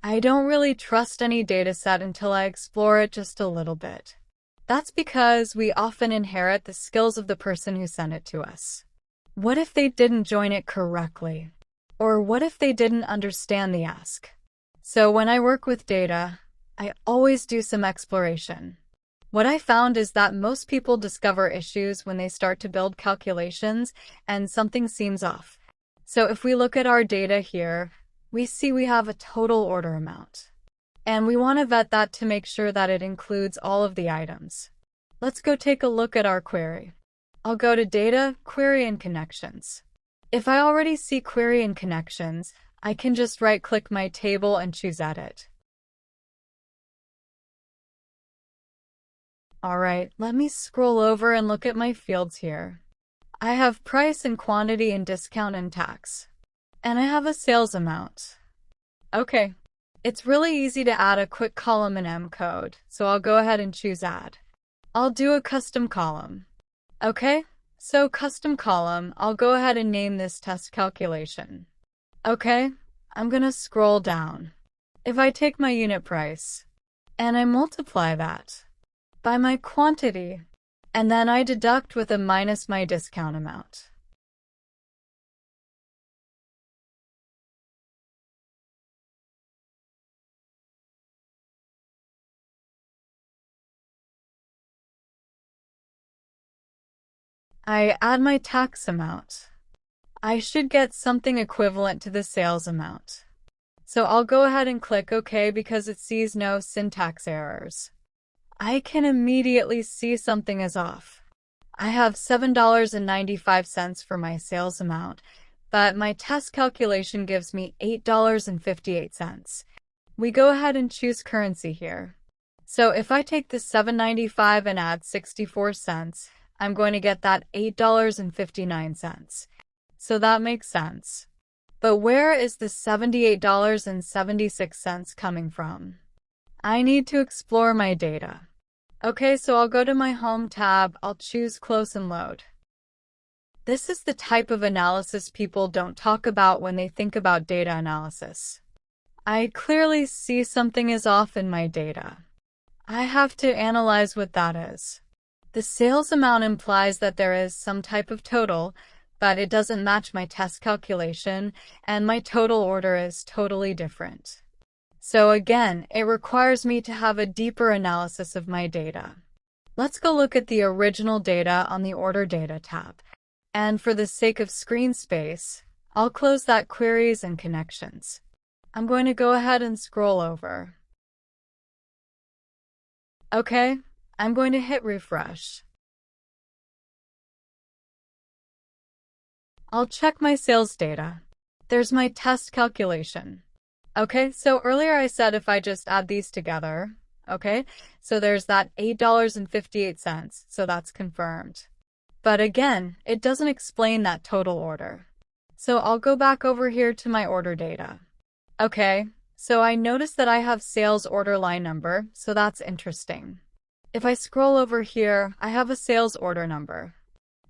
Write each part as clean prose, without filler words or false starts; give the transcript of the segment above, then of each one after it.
I don't really trust any dataset until I explore it just a little bit. That's because we often inherit the skills of the person who sent it to us. What if they didn't join it correctly? Or what if they didn't understand the ask? So when I work with data, I always do some exploration. What I found is that most people discover issues when they start to build calculations and something seems off. So if we look at our data here, we see we have a total order amount. And we want to vet that to make sure that it includes all of the items. Let's go take a look at our query. I'll go to Data, Query and Connections. If I already see Query and Connections, I can just right-click my table and choose Edit. Alright, let me scroll over and look at my fields here. I have price and quantity and discount and tax. And I have a sales amount. Okay, it's really easy to add a quick column in M code, so I'll go ahead and choose Add. I'll do a custom column. Okay, so custom column, I'll go ahead and name this test calculation. Okay, I'm gonna scroll down. If I take my unit price, and I multiply that by my quantity, and then I deduct with a minus my discount amount. I add my tax amount. I should get something equivalent to the sales amount. So I'll go ahead and click OK because it sees no syntax errors. I can immediately see something is off. I have $7.95 for my sales amount, but my test calculation gives me $8.58. We go ahead and choose currency here. So if I take the $7.95 and add 64 cents, I'm going to get that $8.59. So that makes sense. But where is the $78.76 coming from? I need to explore my data. Okay, so I'll go to my Home tab, I'll choose Close and Load. This is the type of analysis people don't talk about when they think about data analysis. I clearly see something is off in my data. I have to analyze what that is. The sales amount implies that there is some type of total, but it doesn't match my test calculation, and my total order is totally different. So again, it requires me to have a deeper analysis of my data. Let's go look at the original data on the Order Data tab. And for the sake of screen space, I'll close that Queries and Connections. I'm going to go ahead and scroll over. Okay, I'm going to hit refresh. I'll check my sales data. There's my test calculation. Okay, so earlier I said if I just add these together, okay, so there's that $8.58, so that's confirmed. But again, it doesn't explain that total order. So I'll go back over here to my order data. Okay, so I notice that I have sales order line number, so that's interesting. If I scroll over here, I have a sales order number.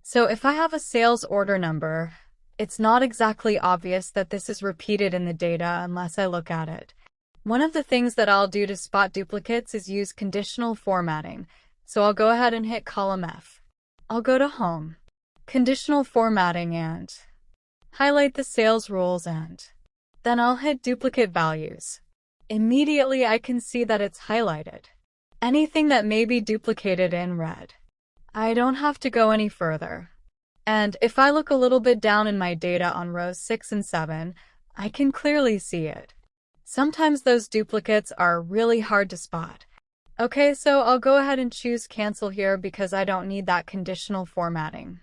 So if I have a sales order number, it's not exactly obvious that this is repeated in the data unless I look at it. One of the things that I'll do to spot duplicates is use conditional formatting. So I'll go ahead and hit column F. I'll go to Home, Conditional Formatting, and highlight the sales rules, and then I'll hit Duplicate Values. Immediately I can see that it's highlighted. Anything that may be duplicated in red. I don't have to go any further. And if I look a little bit down in my data on rows 6 and 7, I can clearly see it. Sometimes those duplicates are really hard to spot. Okay, so I'll go ahead and choose Cancel here because I don't need that conditional formatting.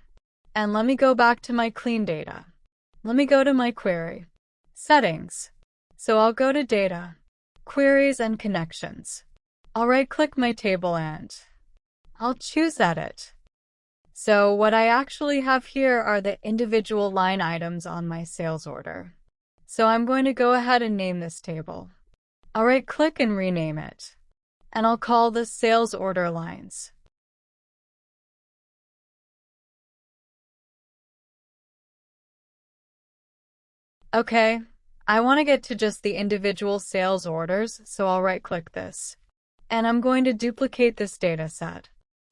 And let me go back to my clean data. Let me go to my query. Settings. So I'll go to Data, Queries and Connections. I'll right-click my table and I'll choose Edit. So what I actually have here are the individual line items on my sales order. So I'm going to go ahead and name this table. I'll right-click and rename it. And I'll call this Sales Order Lines. Okay, I want to get to just the individual sales orders, so I'll right-click this. And I'm going to duplicate this dataset.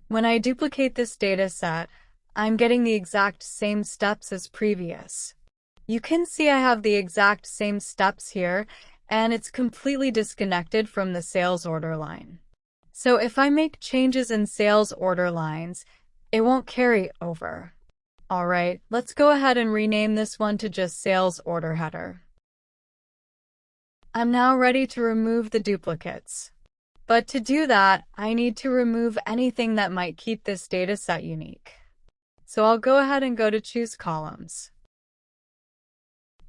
When I duplicate this dataset, I'm getting the exact same steps as previous. You can see I have the exact same steps here, and it's completely disconnected from the sales order line. So if I make changes in sales order lines, it won't carry over. Alright, let's go ahead and rename this one to just sales order header. I'm now ready to remove the duplicates. But to do that, I need to remove anything that might keep this dataset unique. So I'll go ahead and go to choose columns.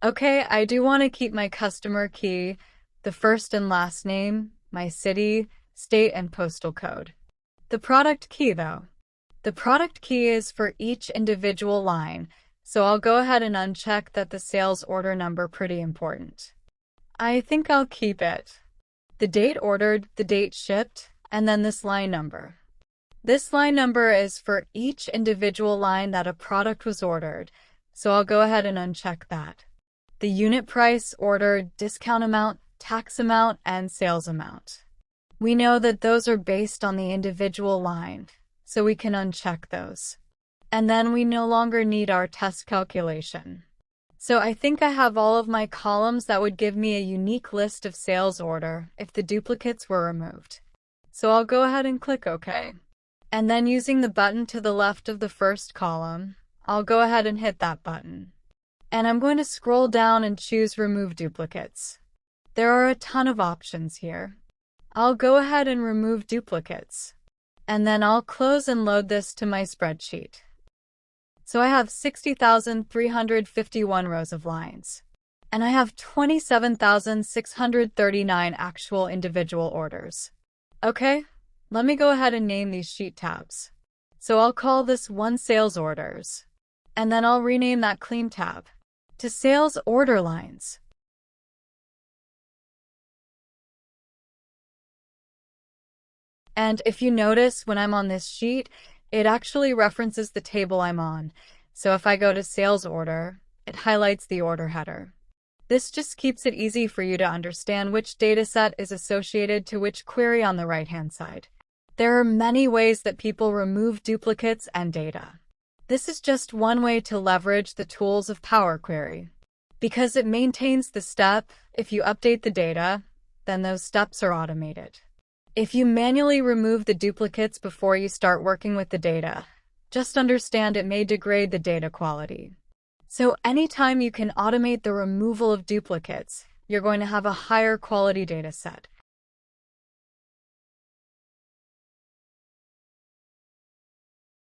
Okay, I do want to keep my customer key, the first and last name, my city, state, and postal code. The product key, though. The product key is for each individual line, so I'll go ahead and uncheck that the sales order number pretty important. I think I'll keep it. The date ordered, the date shipped, and then this line number. This line number is for each individual line that a product was ordered, so I'll go ahead and uncheck that. The unit price, order, discount amount, tax amount, and sales amount. We know that those are based on the individual line, so we can uncheck those. And then we no longer need our test calculation. So I think I have all of my columns that would give me a unique list of sales order if the duplicates were removed. So I'll go ahead and click OK. And then using the button to the left of the first column, I'll go ahead and hit that button. And I'm going to scroll down and choose Remove Duplicates. There are a ton of options here. I'll go ahead and remove duplicates. And then I'll close and load this to my spreadsheet. So I have 60,351 rows of lines. And I have 27,639 actual individual orders. Okay, let me go ahead and name these sheet tabs. So I'll call this one Sales Orders. And then I'll rename that clean tab to Sales Order Lines. And if you notice, when I'm on this sheet, it actually references the table I'm on. So if I go to Sales Order, it highlights the order header. This just keeps it easy for you to understand which dataset is associated to which query on the right-hand side. There are many ways that people remove duplicates and data. This is just one way to leverage the tools of Power Query. Because it maintains the step, if you update the data, then those steps are automated. If you manually remove the duplicates before you start working with the data, just understand it may degrade the data quality. So anytime you can automate the removal of duplicates, you're going to have a higher quality data set.